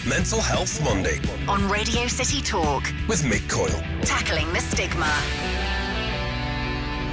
Mental Health Monday on Radio City Talk with Mick Coyle. Tackling the stigma.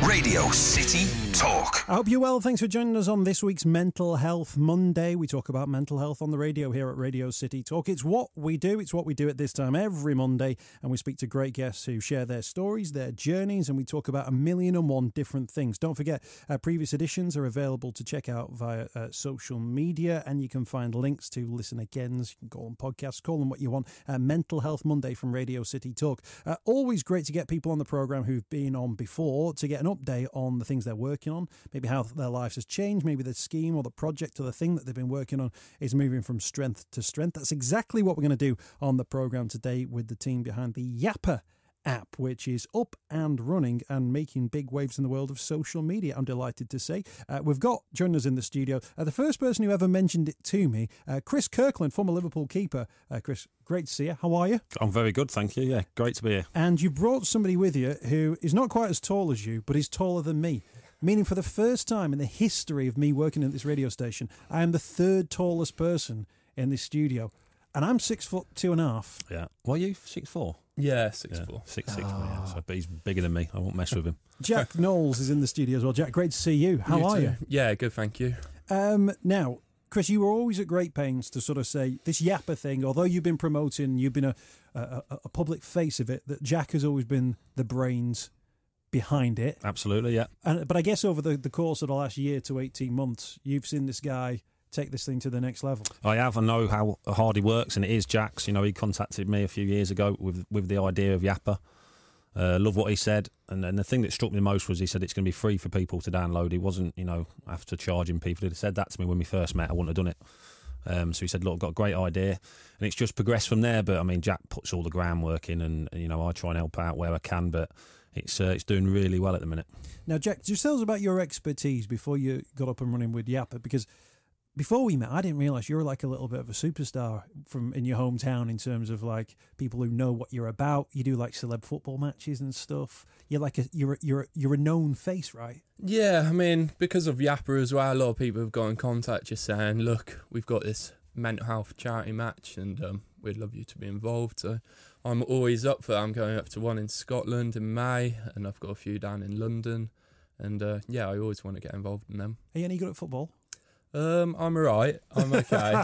Radio City Talk. I hope you're well. Thanks for joining us on this week's Mental Health Monday. We talk about mental health on the radio here at Radio City Talk. It's what we do. It's what we do at this time every Monday. And we speak to great guests who share their stories, their journeys, and we talk about 1,001 different things. Don't forget, previous editions are available to check out via social media, and you can find links to listen agains. You can go on podcasts, call them what you want. Mental Health Monday from Radio City Talk. Always great to get people on the programme who've been on before to get an update on the things they're working on, maybe how their lives has changed, maybe the scheme or the project or the thing that they've been working on is moving from strength to strength. That's exactly what we're going to do on the programme today with the team behind the Yapa app, which is up and running and making big waves in the world of social media, I'm delighted to say. We've got joining us in the studio the first person who ever mentioned it to me, Chris Kirkland, former Liverpool keeper. Chris, great to see you. How are you? I'm very good, thank you. Yeah, great to be here. And you brought somebody with you who is not quite as tall as you, but is taller than me. Meaning for the first time in the history of me working at this radio station, I am the third tallest person in this studio. And I'm 6'2.5". Yeah. What are you? 6'4"? Yeah, 6'4". 6'6". Yeah, so he's bigger than me. I won't mess with him. Jack Knowles is in the studio as well. Jack, great to see you. How are you? Yeah, good, thank you. Now, Chris, you were always at great pains to sort of say this Yapa thing, although you've been promoting, you've been a public face of it, that Jack has always been the brains behind it. Absolutely, yeah. But I guess over the course of the last year to 18 months, you've seen this guy take this thing to the next level. I have. I know how hard he works, and it is Jack's. You know, he contacted me a few years ago with the idea of Yapa. Love what he said, and the thing that struck me the most was he said it's going to be free for people to download. He wasn't, after charging people. He'd said that to me when we first met. I wouldn't have done it. So he said, look, I've got a great idea, and it's just progressed from there. But I mean, Jack puts all the groundwork in, and I try and help out where I can, but it's doing really well at the minute. Now, Jack, just tell us about your expertise before you got up and running with Yapa, because before we met, I didn't realise you were like a little bit of a superstar in your hometown in terms of like people who know what you're about. You do like celeb football matches and stuff. You're like you're a known face, right? Yeah, I mean, because of Yapa as well, a lot of people have got in contact just saying, look, we've got this mental health charity match and we'd love you to be involved. So I'm always up for that. I'm going up to one in Scotland in May, and I've got a few down in London. And I always want to get involved in them. Are you any good at football? I'm alright. I'm okay.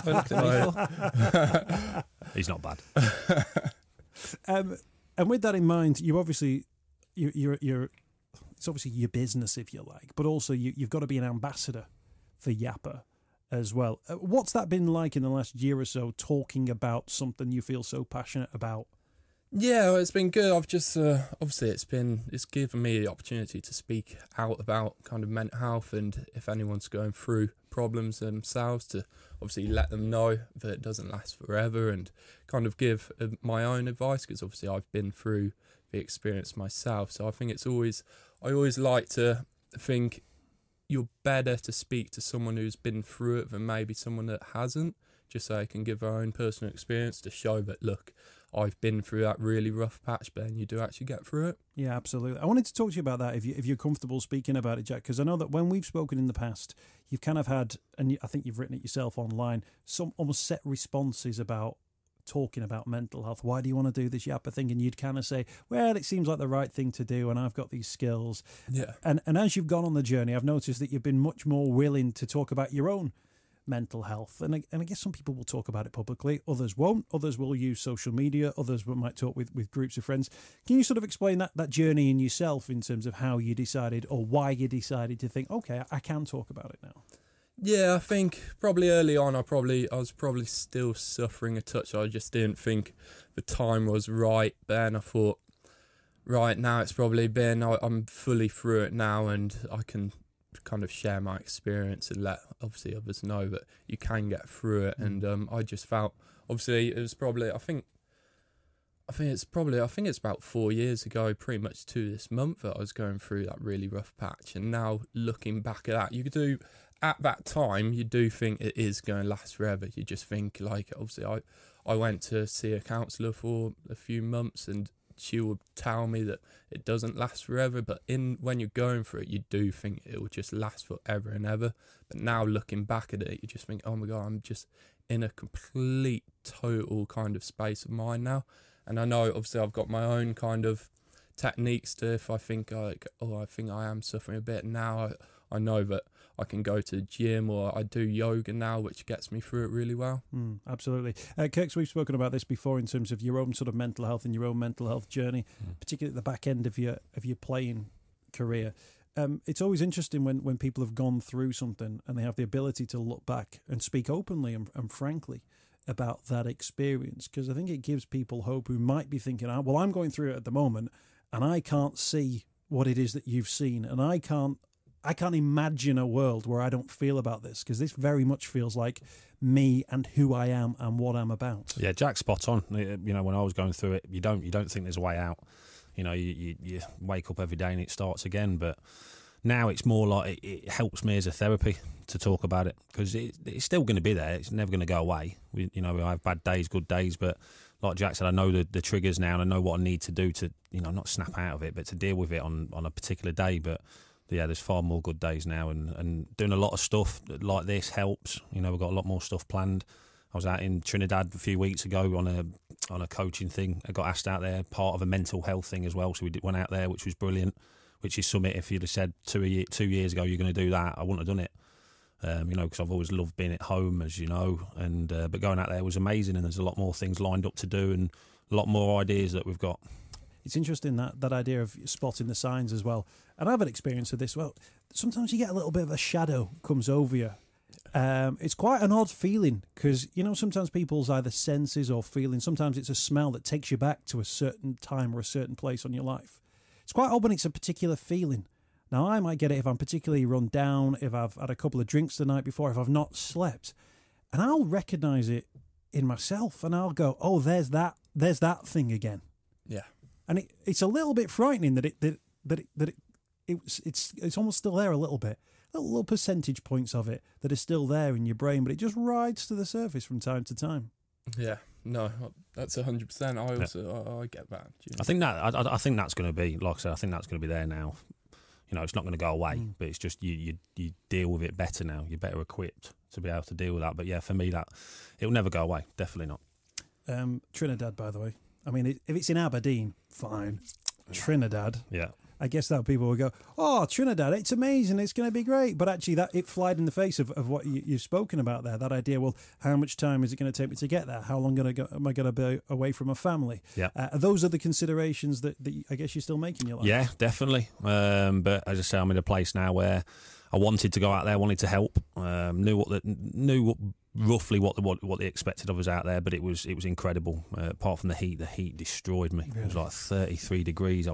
He's not bad. And with that in mind, you obviously you're it's obviously your business, if you like, but also you've got to be an ambassador for Yapa as well. What's that been like in the last year or so, talking about something you feel so passionate about? Yeah, well, it's been good. I've just obviously it's given me the opportunity to speak out about kind of mental health, and if anyone's going through problems themselves, to obviously let them know that it doesn't last forever, and kind of give my own advice, because obviously I've been through the experience myself. So I think I always like to think you're better to speak to someone who's been through it than maybe someone that hasn't, just so they can give their own personal experience to show that, look, I've been through that really rough patch, but then you do actually get through it. Yeah, absolutely. I wanted to talk to you about that, if you're comfortable speaking about it, Jack, because I know that when we've spoken in the past, you've kind of had, and I think you've written it yourself online, some almost set responses about talking about mental health. Why do you want to do this Yapa thing? And you'd kind of say, well, it seems like the right thing to do, and I've got these skills. Yeah. And as you've gone on the journey, I've noticed that you've been much more willing to talk about your own mental health, and I guess some people will talk about it publicly, others won't, others will use social media, others might talk with groups of friends. Can you sort of explain that journey in yourself in terms of how you decided, or why you decided to think, okay, I can talk about it now? Yeah, I think probably early on I was probably still suffering a touch. I just didn't think the time was right, but then I thought, right, now it's probably been, I'm fully through it now, and I can kind of share my experience and let obviously others know that you can get through it. And I just felt, obviously it was probably, I think it's about 4 years ago, pretty much to this month, that I was going through that really rough patch. And now looking back at that, at that time you do think it is going to last forever. You just think, like, obviously I went to see a counsellor for a few months, and she would tell me that it doesn't last forever, but when you're going through it, you do think it will just last forever and ever. But now looking back at it, you just think, oh my God, I'm just in a complete, total kind of space of mind now. And I know, obviously, I've got my own kind of techniques to, if I think I think I am suffering a bit now, I know that I can go to the gym, or I do yoga now, which gets me through it really well. Absolutely. Kirks, we've spoken about this before in terms of your own sort of mental health and your own mental health journey, particularly at the back end of your playing career. It's always interesting when people have gone through something and they have the ability to look back and speak openly and frankly about that experience, because I think it gives people hope who might be thinking, well, I'm going through it at the moment and I can't see what it is that you've seen, and I can't imagine a world where I don't feel about this, because this very much feels like me and who I am and what I'm about. Yeah, Jack's spot on. You know, when I was going through it, you don't think there's a way out. You know, you wake up every day and it starts again. But now it's more like it helps me as a therapy to talk about it, because it's still going to be there. It's never going to go away. I have bad days, good days, but like Jack said, I know the triggers now, and I know what I need to do to, not snap out of it, but to deal with it on a particular day. But yeah, there's far more good days now, and doing a lot of stuff like this helps. We've got a lot more stuff planned. I was out in Trinidad a few weeks ago on a coaching thing. I got asked out there, part of a mental health thing as well. So we went out there, which was brilliant. Which is something, if you'd have said 2 years ago you're going to do that, I wouldn't have done it. Because I've always loved being at home, as you know. And but going out there was amazing, and there's a lot more things lined up to do, and a lot more ideas that we've got. It's interesting that idea of spotting the signs as well. And I've had experience of this. Well, sometimes you get a little bit of a shadow comes over you. It's quite an odd feeling, because, sometimes people's either senses or feelings, sometimes it's a smell that takes you back to a certain time or a certain place on your life. It's quite odd when it's a particular feeling. Now, I might get it if I'm particularly run down, if I've had a couple of drinks the night before, if I've not slept. And I'll recognise it in myself, and I'll go, oh, there's that thing again. Yeah. And it's a little bit frightening that it's almost still there a little bit. Little percentage points of it that are still there in your brain, but it just rides to the surface from time to time. Yeah, no, that's 100%. I get that. I think that's going to be, like I said, I think that's going to be there now. It's not going to go away, but it's just you deal with it better now. You're better equipped to be able to deal with that. But yeah, for me, it'll never go away. Definitely not. Trinidad, by the way. I mean, if it's in Aberdeen, fine. Trinidad. Yeah. I guess that people will go, oh, Trinidad, it's amazing, it's going to be great. But actually, it flied in the face of what you've spoken about there, that idea, well, how much time is it going to take me to get there? How long am I going to be away from a family? Yeah. Those are the considerations that I guess you're still making in your life. Yeah, definitely. But as I say, I'm in a place now where I wanted to go out there, wanted to help, knew roughly what they expected of us out there, but it was incredible. Apart from the heat destroyed me. Really? It was like 33 degrees.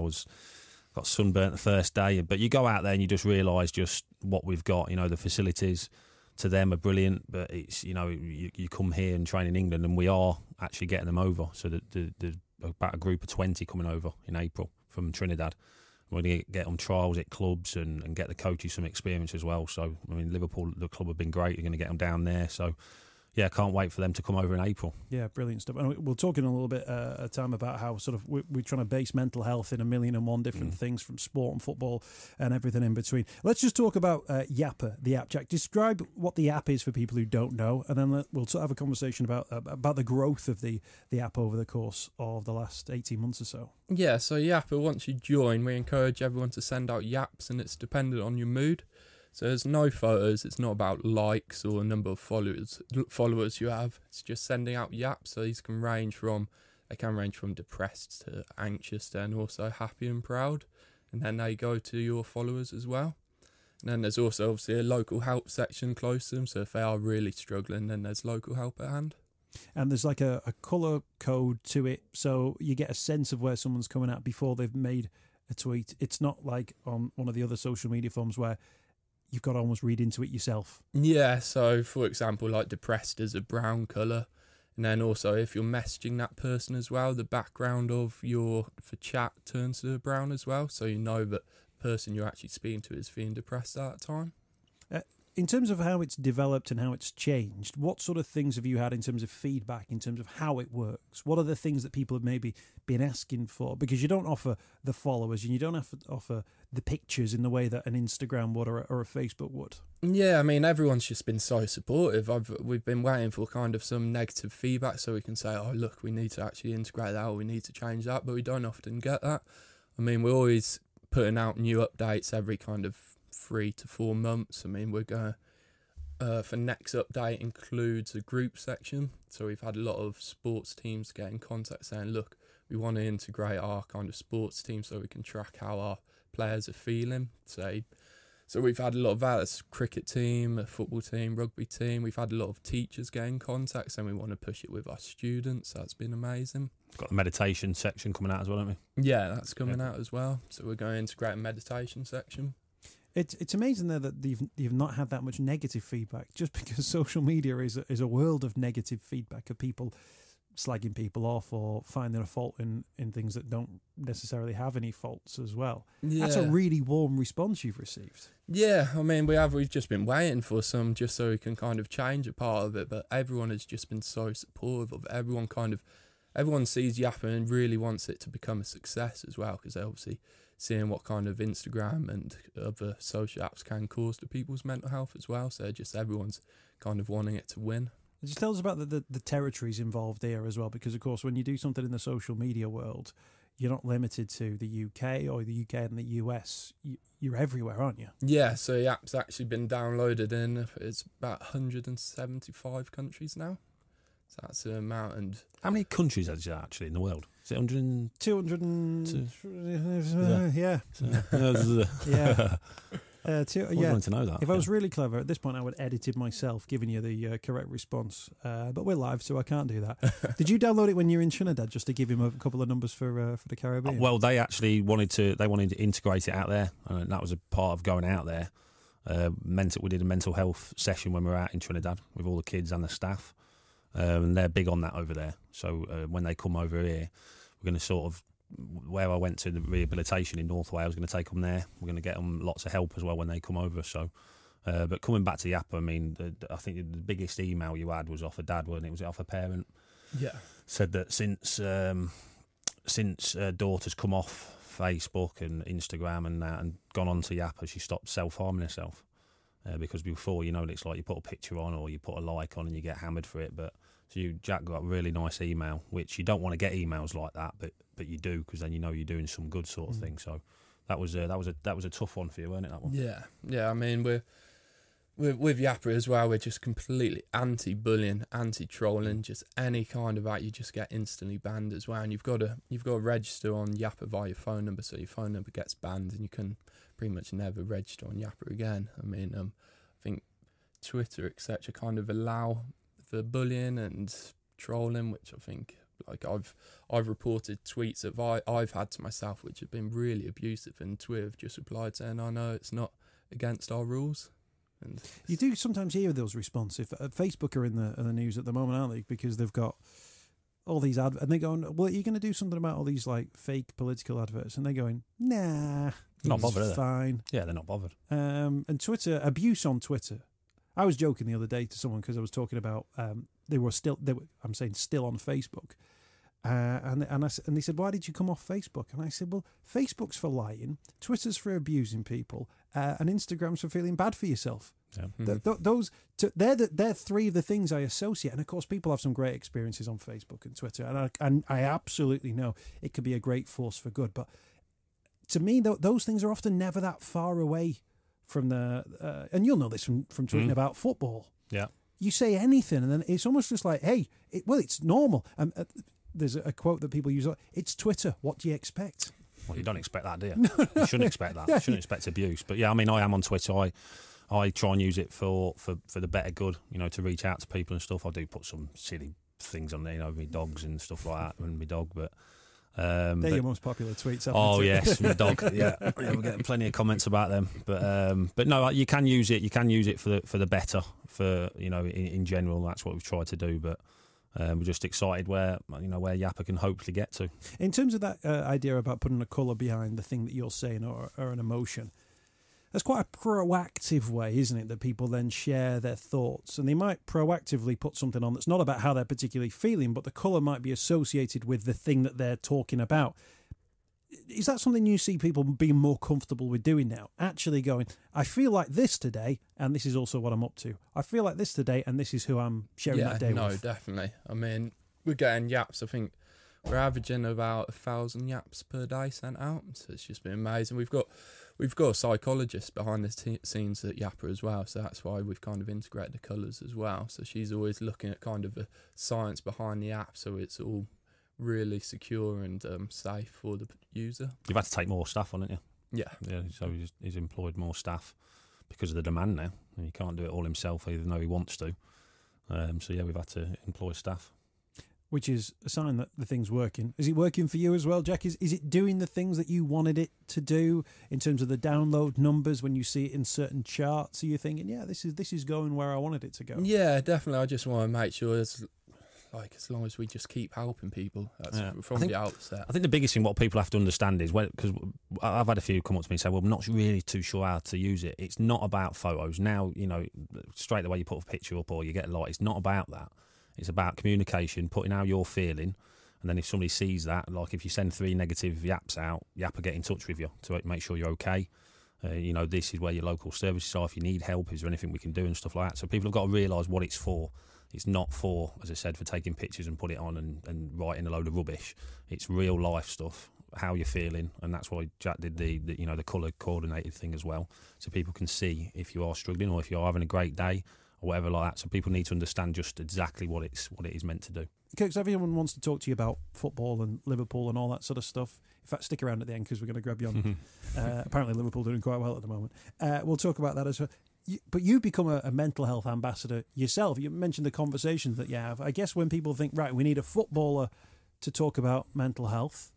Got sunburnt the first day, but you go out there and you just realise just what we've got. The facilities to them are brilliant, but it's you come here and train in England, and we are actually getting them over. So there's about a group of 20 coming over in April from Trinidad. We're going to get them trials at clubs and get the coaches some experience as well. So I mean, Liverpool, the club have been great. You're going to get them down there. So yeah, can't wait for them to come over in April. Yeah, brilliant stuff. And we'll talk in a little bit at time about how sort of we're trying to base mental health in 1,000,001 different things, from sport and football and everything in between. Let's just talk about Yapa, the app. Jack, describe what the app is for people who don't know, and then we'll have a conversation about the growth of the app over the course of the last 18 months or so. Yeah, so Yapa, once you join, we encourage everyone to send out yaps, and it's dependent on your mood. So there's no photos, it's not about likes or a number of followers you have. It's just sending out yaps. So these can range from depressed to anxious, then also happy and proud. And then they go to your followers as well. And then there's also obviously a local help section close to them. So if they are really struggling, then there's local help at hand. And there's like a colour code to it, so you get a sense of where someone's coming at before they've made a tweet. It's not like on one of the other social media forms where you've got to almost read into it yourself. Yeah, so for example, like depressed is a brown colour. And then also if you're messaging that person as well, the background of for chat turns to brown as well. So you know that the person you're actually speaking to is feeling depressed at that time. In terms of how it's developed and how it's changed, what sort of things have you had in terms of feedback, in terms of how it works? What are the things that people have maybe been asking for? Because you don't offer the followers and you don't have to offer the pictures in the way that an Instagram would or a Facebook would. Yeah, I mean, everyone's just been so supportive. We've been waiting for kind of some negative feedback so we can say, oh, look, we need to actually integrate that or we need to change that, but we don't often get that. I mean, we're always putting out new updates every kind of 3 to 4 months. I mean, we're going for next update includes a group section. So we've had a lot of sports teams get in contact saying, look, we want to integrate our kind of sports team so we can track how our players are feeling. So we've had a lot of that. It's a cricket team, a football team, rugby team. We've had a lot of teachers get in contact saying we want to push it with our students. That's been amazing. Got the meditation section coming out as well, haven't we? Yeah, that's coming out as well. So we're going to integrate a meditation section. It's amazing there that you've not had that much negative feedback, just because social media is a world of negative feedback, of people slagging people off or finding a fault in things that don't necessarily have any faults as well. Yeah. That's a really warm response you've received. Yeah, I mean, we've just been waiting for some just so we can kind of change a part of it, but everyone has just been so supportive of it. Everyone sees Yapa and really wants it to become a success as well, because they're obviously seeing what kind of Instagram and other social apps can cause to people's mental health as well. So just everyone's kind of wanting it to win. Just tell us about the territories involved here as well, because of course when you do something in the social media world, you're not limited to the UK or the UK and the US. You're everywhere, aren't you? Yeah, so the app's actually been downloaded in, it's about 175 countries now. So that's the amount. And how many countries is there actually in the world? Is it 100? 200 yeah. Yeah. Yeah. To know that. If I was really clever at this point, I would edit it myself, giving you the correct response. But we're live, so I can't do that. Did you download it when you were in Trinidad, just to give him a couple of numbers for the Caribbean? Well, they actually wanted to integrate it out there, and that was a part of going out there. We did a mental health session when we were out in Trinidad with all the kids and the staff, and they're big on that over there. So when they come over here, we're going to sort of, where I went to the rehabilitation in North Wales, going to take them there. We're going to get them lots of help as well when they come over. So, but coming back to Yapa, I mean, I think the biggest email you had was off a dad, wasn't it? Was it off a parent? Yeah. Said that since daughter's come off Facebook and Instagram and that and gone on to Yapa, she stopped self-harming herself. Because before, it's like you put a picture on or you put a like on and you get hammered for it. But so Jack got a really nice email, which you don't want to get emails like that, but you do, because then you're doing some good sort of thing. So that was a tough one for you, wasn't it? That one. Yeah. I mean, we're with Yapa as well. We're just completely anti-bullying, anti-trolling. Just any kind of that, you just get instantly banned as well. And you've got to register on Yapa via your phone number, so your phone number gets banned, and you can pretty much never register on Yapa again. I mean, I think Twitter, etc., kind of allow for bullying and trolling, which I think, like, I've reported tweets that I've had to myself which have been really abusive, and Twitter have just replied saying, "I know it's not against our rules." And you do sometimes hear those responses. Facebook are in the news at the moment, aren't they? Because they've got all these and they're going, "Well, are you going to do something about all these like fake political adverts?" And they're going, "Nah, not bothered, are they? Fine." Yeah, they're not bothered. And Twitter, abuse on Twitter. I was joking the other day to someone because I was talking about I'm saying still on Facebook, and they said, "Why did you come off Facebook?" And I said, "Well, Facebook's for lying, Twitter's for abusing people, and Instagram's for feeling bad for yourself." Yeah. They're three of the things I associate, and of course, people have some great experiences on Facebook and Twitter, and I absolutely know it could be a great force for good. But to me, those things are often never that far away from the, and you'll know this from tweeting about football. Yeah. You say anything, and then it's almost just like, hey, it's normal. There's a quote that people use, it's Twitter, what do you expect? Well, you don't expect that, do you? You shouldn't expect that. You shouldn't expect abuse. But yeah, I mean, I am on Twitter. I try and use it for the better good, to reach out to people and stuff. I do put some silly things on there, my dogs and stuff like that, and my dog, but... they're your most popular tweets. Oh yes, my dog. Yeah, we're getting plenty of comments about them. But no, you can use it. You can use it for the better. For in general, that's what we've tried to do. But we're just excited where Yapa can hopefully get to. In terms of that idea about putting a colour behind the thing that you're saying or an emotion, That's quite a proactive way, isn't it, that people then share their thoughts, and they might proactively put something on that's not about how they're particularly feeling, but the colour might be associated with the thing that they're talking about. Is that something you see people being more comfortable with doing now? Actually going, I feel like this today, and this is also what I'm up to. I feel like this today, and this is who I'm sharing that day with. No, definitely. I mean, we're getting yaps. I think we're averaging about 1,000 yaps per day sent out. So it's just been amazing. We've got a psychologist behind the scenes at Yapa as well. So that's why we've kind of integrated the colours as well. So she's always looking at kind of the science behind the app. So it's all really secure and safe for the user. You've had to take more staff on, haven't you? Yeah. So he's employed more staff because of the demand now. And he can't do it all himself, even though he wants to. So we've had to employ staff. Which is a sign that the thing's working. Is it working for you as well, Jack? Is it doing the things that you wanted it to do in terms of the download numbers when you see it in certain charts? Are you thinking, this is going where I wanted it to go? Yeah, definitely. I just want to make sure as long as we just keep helping people, that's from the outset. I think the biggest thing what people have to understand is, because I've had a few come up to me and say, well, I'm not really too sure how to use it. It's not about photos. Now, straight away you put a picture up or you get a like, it's not about that. It's about communication, putting how you're feeling, and then if somebody sees that, like if you send 3 negative yaps out, Yapa get in touch with you to make sure you're okay. This is where your local services are. If you need help, is there anything we can do and stuff like that? So people have got to realise what it's for. It's not for, as I said, for taking pictures and put it on and writing a load of rubbish. It's real life stuff, how you're feeling, and that's why Jack did the colour coordinated thing as well, so people can see if you are struggling or if you are having a great day or whatever like that. So people need to understand just exactly what it is meant to do. Because everyone wants to talk to you about football and Liverpool and all that sort of stuff. In fact, stick around at the end because we're going to grab you on. Apparently Liverpool doing quite well at the moment. We'll talk about that as well. But you've become a mental health ambassador yourself. You mentioned the conversations that you have. I guess when people think, right, we need a footballer to talk about mental health,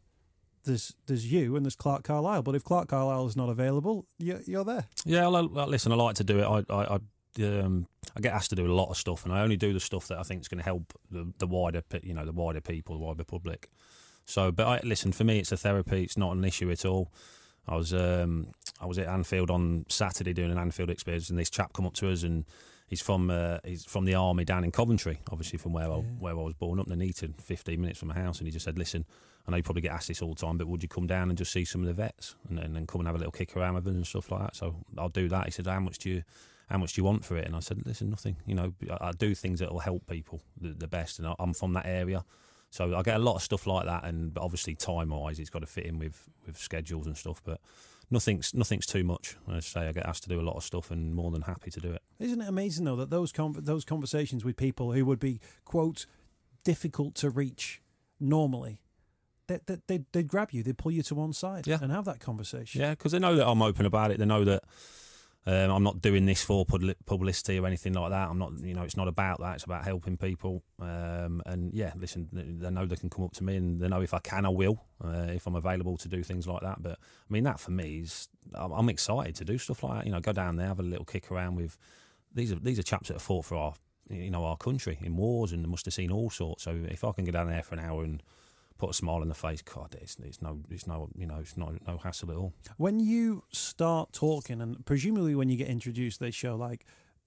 there's you and there's Clark Carlisle. But if Clark Carlisle is not available, you're there. Yeah, listen, I like to do it. I get asked to do a lot of stuff, and I only do the stuff that I think is going to help the wider people, the wider public. So, but listen, for me, it's a therapy. It's not an issue at all. I was at Anfield on Saturday doing an Anfield experience, and this chap come up to us, and he's from the army down in Coventry, obviously from where I was born, up in Nuneaton, 15 minutes from my house. And he just said, "Listen, I know you probably get asked this all the time, but would you come down and just see some of the vets and then come and have a little kick around with them and stuff like that?" So I'll do that. He said, "How much do you want for it?" And I said, "Listen, nothing. I do things that will help people the best, and I'm from that area." So I get a lot of stuff like that, and obviously time-wise, it's got to fit in with schedules and stuff. But nothing's too much. I say I get asked to do a lot of stuff, and more than happy to do it. Isn't it amazing though that those conversations with people who would be, quote, difficult to reach normally, they'd grab you, they'd pull you to one side and have that conversation. Yeah, because they know that I'm open about it. They know that I'm not doing this for publicity or anything like that. I'm not, it's not about that. It's about helping people. Listen, they know they can come up to me, and they know if I can, I will, if I'm available to do things like that. But I mean, that for me is, I'm excited to do stuff like that. Go down there, have a little kick around with. These are chaps that have fought for our country in wars, and they must have seen all sorts. So if I can go down there for an hour and put a smile on the face, God, it's no hassle at all. When you start talking, and presumably when you get introduced, they show like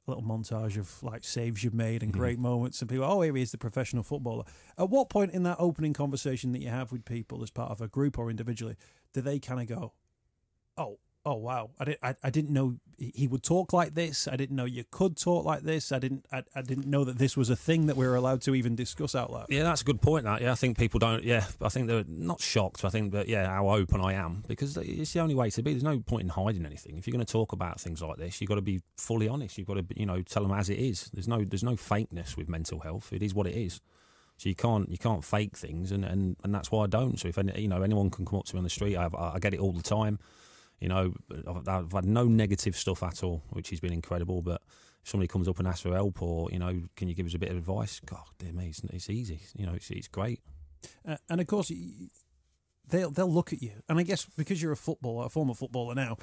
a little montage of like saves you've made and great moments, and people, here he is, the professional footballer. At what point in that opening conversation that you have with people as part of a group or individually, do they kind of go, oh wow, I didn't know he would talk like this. I didn't know you could talk like this. I didn't know that this was a thing that we were allowed to even discuss out loud. Yeah, that's a good point. That I think people don't. Yeah, I think they're not shocked. I think that how open I am, because it's the only way to be. There's no point in hiding anything. If you're going to talk about things like this, you've got to be fully honest. You've got to tell them as it is. There's no fakeness with mental health. It is what it is. So you can't fake things, and that's why I don't. So if anyone can come up to me on the street, I get it all the time. I've had no negative stuff at all, which has been incredible. But if somebody comes up and asks for help, or can you give us a bit of advice? God, dear me, it's easy. It's great. And of course, they'll look at you, and I guess because you're a former footballer now,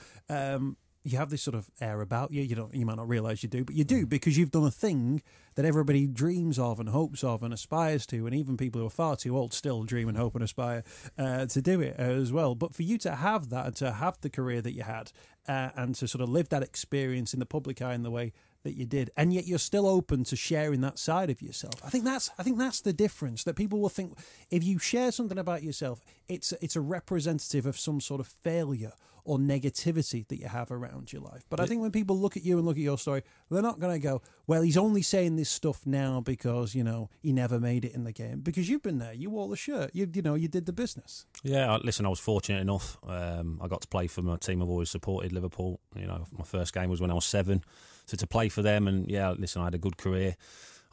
you have this sort of air about you. You might not realise you do, but you do, because you've done a thing that everybody dreams of and hopes of and aspires to, and even people who are far too old still dream and hope and aspire to do it as well. But for you to have that and to have the career that you had and to sort of live that experience in the public eye in the way that you did, and yet you're still open to sharing that side of yourself. I think that's the difference, that people will think if you share something about yourself, it's a representative of some sort of failure or negativity that you have around your life. But I think when people look at you and look at your story, they're not going to go, well, he's only saying this stuff now because, he never made it in the game. Because you've been there, you wore the shirt, you did the business. Yeah, listen, I was fortunate enough. I got to play for my team I've always supported, Liverpool. My first game was when I was 7. So to play for them, and yeah, listen, I had a good career.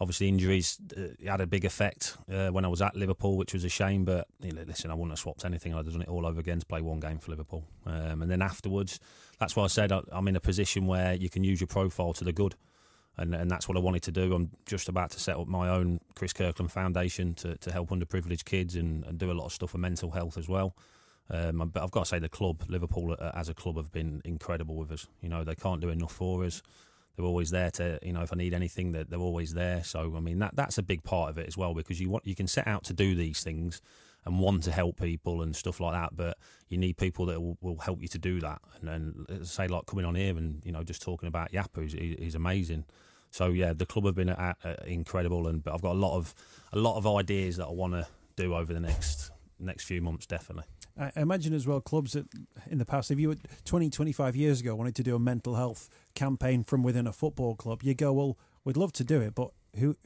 Obviously, injuries had a big effect when I was at Liverpool, which was a shame. But listen, I wouldn't have swapped anything. I'd have done it all over again to play one game for Liverpool. And then afterwards, that's why I said I'm in a position where you can use your profile to the good. And that's what I wanted to do. I'm just about to set up my own Chris Kirkland Foundation to help underprivileged kids and do a lot of stuff for mental health as well. But I've got to say the club, Liverpool as a club, have been incredible with us. They can't do enough for us. They're always there to, if I need anything, they're always there. So, I mean, that's a big part of it as well, because you can set out to do these things and want to help people and stuff like that, but you need people that will help you to do that. And say, like coming on here and, just talking about Yapa is amazing. So, yeah, the club have been incredible, but I've got a lot of ideas that I want to do over the next few months, definitely. I imagine as well, clubs that in the past, if you were 20, 25 years ago wanted to do a mental health campaign from within a football club, you go, well, we'd love to do it, but who's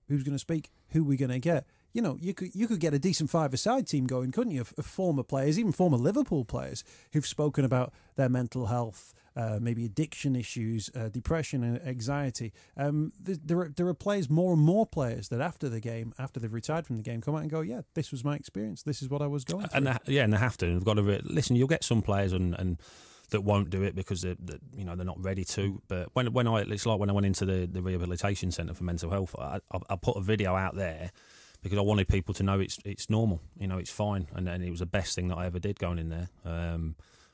going to speak? Who are we going to get? You could get a decent 5-a-side team going, couldn't you? Of former players, even former Liverpool players who've spoken about their mental health, maybe addiction issues, depression and anxiety. There are players, more and more players, that after the game, after they've retired from the game, come out and go, yeah, this was my experience. This is what I was going through. And they have to. They've got to listen. You'll get some players and that won't do it because they're not ready to. But it's like when I went into the rehabilitation centre for mental health, I put a video out there because I wanted people to know it's normal, it's fine, and it was the best thing that I ever did going in there.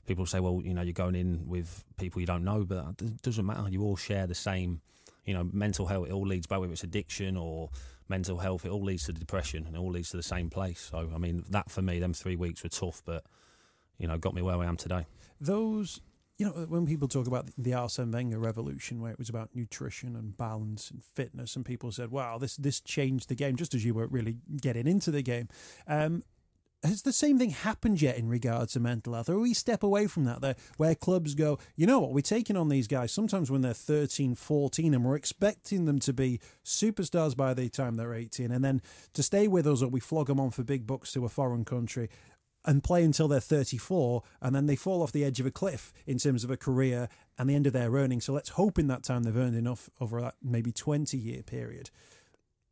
People say, well, you're going in with people you don't know, but it doesn't matter. You all share the same, mental health. It all leads back, whether it's addiction or mental health, it all leads to depression, and it all leads to the same place. So, I mean, that for me, them 3 weeks were tough, but, got me where I am today. Those, when people talk about the Arsene Wenger revolution, where it was about nutrition and balance and fitness, and people said, wow, this changed the game, just as you weren't really getting into the game. Has the same thing happened yet in regards to mental health? Or we step away from that, where clubs go, you know what, we're taking on these guys sometimes when they're 13, 14, and we're expecting them to be superstars by the time they're 18, and then to stay with us, or we flog them on for big bucks to a foreign country and play until they're 34, and then they fall off the edge of a cliff in terms of a career and the end of their earnings. So let's hope in that time they've earned enough over that maybe 20-year period.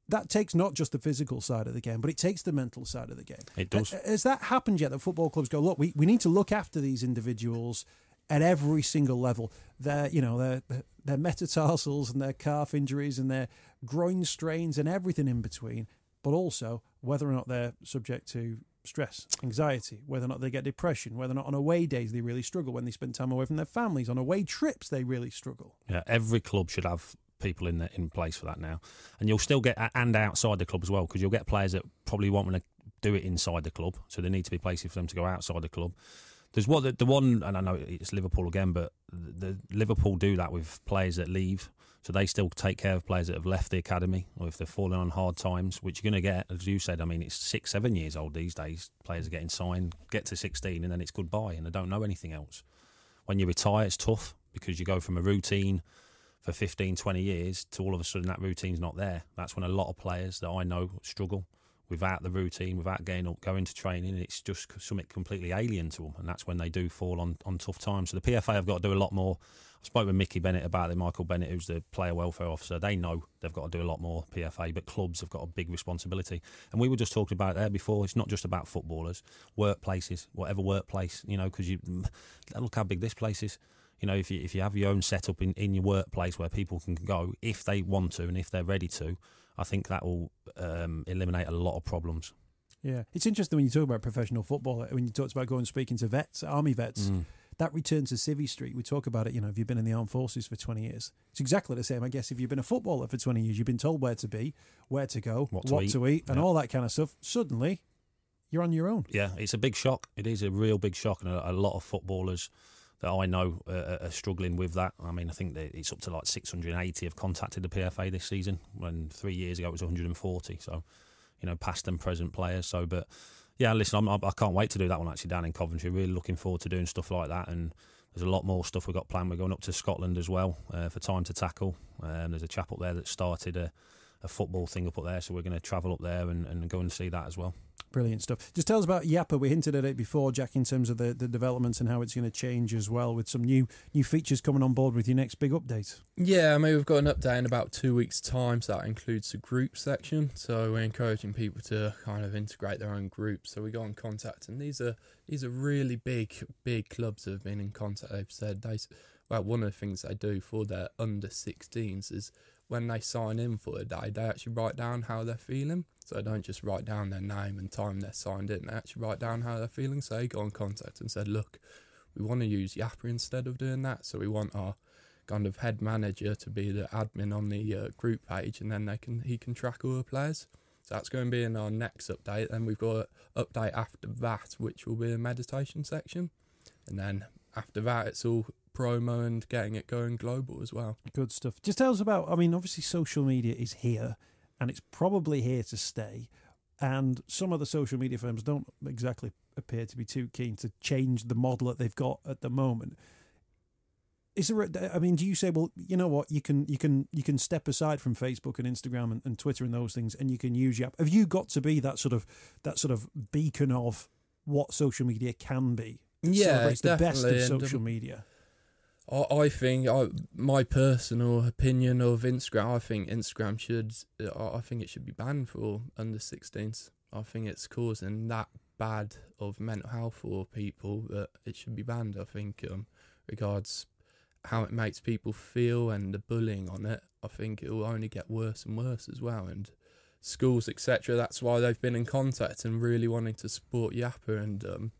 That takes not just the physical side of the game, but it takes the mental side of the game. It does. Has that happened yet, that football clubs go, look, we need to look after these individuals at every single level? Their metatarsals and their calf injuries and their groin strains and everything in between, but also whether or not they're subject to stress, anxiety, whether or not they get depression, whether or not on away days they really struggle, when they spend time away from their families, on away trips they really struggle. Yeah, every club should have people in place for that now, and you'll still get, and outside the club as well, because you'll get players that probably won't want to do it inside the club, so there need to be places for them to go outside the club. There's the one, and I know it's Liverpool again, but the Liverpool do that with players that leave. So they still take care of players that have left the academy, or if they're falling on hard times, which you're going to get, as you said. I mean, it's 6-7 years old these days. Players are getting signed, get to 16, and then it's goodbye, and they don't know anything else. When you retire, it's tough, because you go from a routine for 15, 20 years to all of a sudden that routine's not there. That's when a lot of players that I know struggle without the routine, without going to training. It's just something completely alien to them, and that's when they do fall on tough times. So the PFA have got to do a lot more. I spoke with Mickey Bennett about it, Michael Bennett, who's the player welfare officer. They know they've got to do a lot more, PFA, but clubs have got a big responsibility. And we were just talking about it there before. It's not just about footballers, workplaces, whatever workplace, because you look how big this place is. If you have your own setup in your workplace where people can go if they want to and if they're ready to, I think that will eliminate a lot of problems. Yeah, it's interesting when you talk about professional football, when you talked about going and speaking to vets, army vets. that return to Civvy Street, we talk about it, if you've been in the armed forces for 20 years, it's exactly the same. I guess if you've been a footballer for 20 years, you've been told where to be, where to go, what to eat, and all that kind of stuff. Suddenly, you're on your own. Yeah, it's a big shock. It is a real big shock, and a lot of footballers that I know are struggling with that. I mean, I think that it's up to like 680 have contacted the PFA this season, when 3 years ago it was 140. So, past and present players. So, but yeah, listen, I can't wait to do that one actually down in Coventry. Really looking forward to doing stuff like that, and there's a lot more stuff we've got planned. We're going up to Scotland as well for Time to Tackle. There's a chap up there that started a football thing up there, so we're going to travel up there and go and see that as well. Brilliant stuff. Just tell us about Yapa. We hinted at it before, Jack, in terms of the developments and how it's going to change as well, with some new features coming on board with your next big update. Yeah, I mean, we've got an update in about 2 weeks' time, so that includes the group section. So we're encouraging people to kind of integrate their own groups. So we go in contact, and these are really big clubs that have been in contact. They've said one of the things they do for their under 16s is when they sign in for a day, they actually write down how they're feeling. So they don't just write down their name and time they're signed in. They actually write down how they're feeling. So they go in contact and said, look, we want to use Yapa instead of doing that. So we want our kind of head manager to be the admin on the group page, and then he can track all the players. So that's going to be in our next update. Then we've got an update after that, which will be a meditation section. And then after that, it's all promo and getting it going global as well. Good stuff. Just tell us about, obviously social media is here, and it's probably here to stay. And some of the social media firms don't exactly appear to be too keen to change the model that they've got at the moment. Is there? Do you say, well, you know what, you can step aside from Facebook and Instagram and Twitter and those things, and you can use Yap? Have you got to be that sort of beacon of what social media can be? Yeah, it's the best of social media. I think my personal opinion of Instagram. I think Instagram it should be banned for under 16s. I think it's causing that bad of mental health for people that it should be banned. I think regards how it makes people feel and the bullying on it, I think it will only get worse and worse as well. And schools, etc. That's why they've been in contact and really wanting to support Yapa, and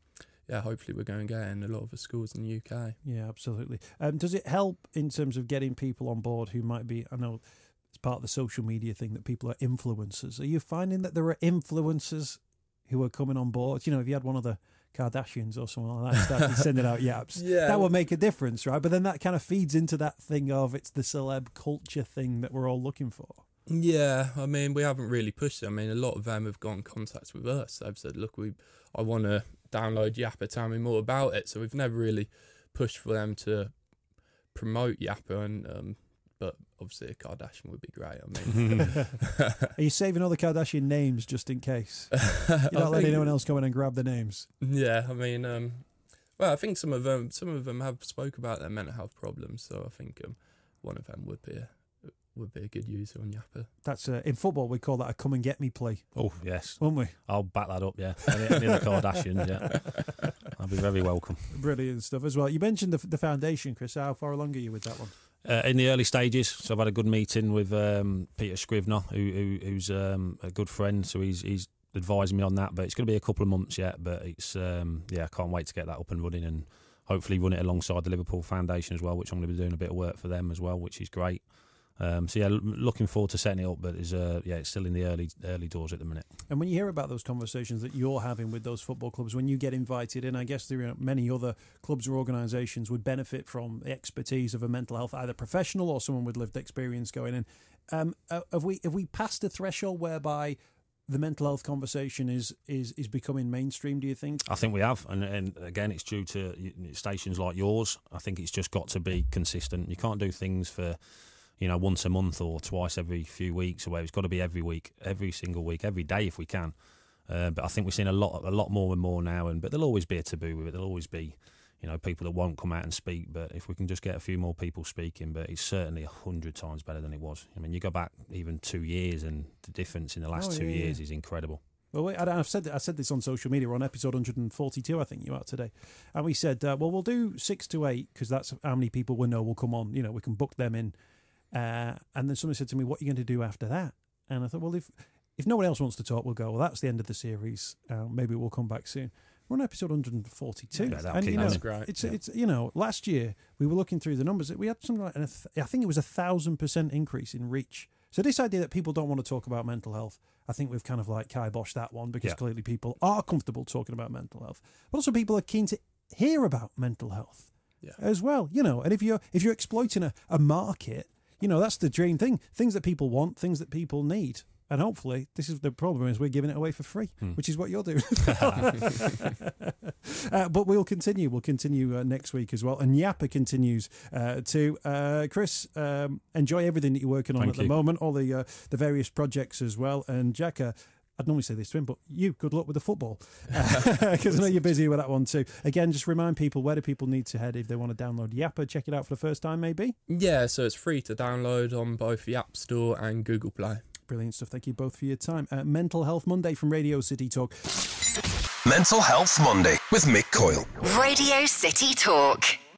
hopefully we're going to get in a lot of the schools in the UK. Yeah, absolutely. Does it help in terms of getting people on board who might be, I know it's part of the social media thing that people are influencers. Are you finding that there are influencers who are coming on board? If you had one of the Kardashians or someone like that started sending out yaps, that would make a difference, right? But then that kind of feeds into that thing of it's the celeb culture thing that we're all looking for. Yeah, we haven't really pushed it. A lot of them have got in contact with us. They've said, look, I want to download Yapa, tell me more about it. So we've never really pushed for them to promote Yapa, and but obviously a Kardashian would be great. Are you saving all the Kardashian names just in case? You're not letting anyone else come in and grab the names? Yeah, I think some of them have spoke about their mental health problems. So I think one of them would be a good user on Yapa. That's in football we call that a come and get me play. Oh yes, won't we? I'll back that up. Yeah, any of the Kardashians. Yeah, I'll be very welcome. Brilliant stuff as well. You mentioned the foundation, Chris. How far along are you with that one? In the early stages, so I've had a good meeting with Peter Scrivener, who's a good friend. So he's advising me on that, but it's going to be a couple of months yet. But it's I can't wait to get that up and running, and hopefully run it alongside the Liverpool Foundation as well, which I'm going to be doing a bit of work for them as well, which is great. Looking forward to setting it up, but it's still in the early doors at the minute. And when you hear about those conversations that you're having with those football clubs, when you get invited in, I guess there are many other clubs or organisations would benefit from the expertise of a mental health, either professional or someone with lived experience going in. Have we passed a threshold whereby the mental health conversation is becoming mainstream, do you think? I think we have, and again, it's due to stations like yours. I think it's just got to be consistent. You can't do things for once a month or twice every few weeks, or where it's got to be every week, every single week, every day if we can. But I think we're seeing a lot more and more now, but there'll always be a taboo with it. There'll always be, people that won't come out and speak. But if we can just get a few more people speaking, but it's certainly 100 times better than it was. You go back even 2 years, and the difference in the last 2 years is incredible. Well, I said this on social media. We're on episode 142, I think you are today, and we said, we'll do 6 to 8 because that's how many people we know will come on. We can book them in. And then somebody said to me, what are you going to do after that? And I thought, well, if no one else wants to talk, we'll go, well, that's the end of the series. Maybe we'll come back soon. We're on episode 142. Yeah, that'll and, keep you know, That's great. it's you know, last year we were looking through the numbers. We had something like, I think it was 1,000% increase in reach. So this idea that people don't want to talk about mental health, I think we've kind of like kiboshed that one because clearly people are comfortable talking about mental health. But also people are keen to hear about mental health as well, you know. And if you're exploiting a market, you know, that's the dream thing. Things that people want, things that people need. And hopefully, this is the problem, is we're giving it away for free, which is what you're doing. But we'll continue. We'll continue next week as well. And Yapa continues too. Chris, enjoy everything that you're working on at the moment, all the various projects as well. And Jack, I'd normally say this to him, but good luck with the football, because I know you're busy with that one too. Again, just remind people, where do people need to head if they want to download Yapa, check it out for the first time maybe? Yeah, so it's free to download on both the App Store and Google Play. Brilliant stuff. Thank you both for your time. Mental Health Monday from Radio City Talk. Mental Health Monday with Mick Coyle. Radio City Talk.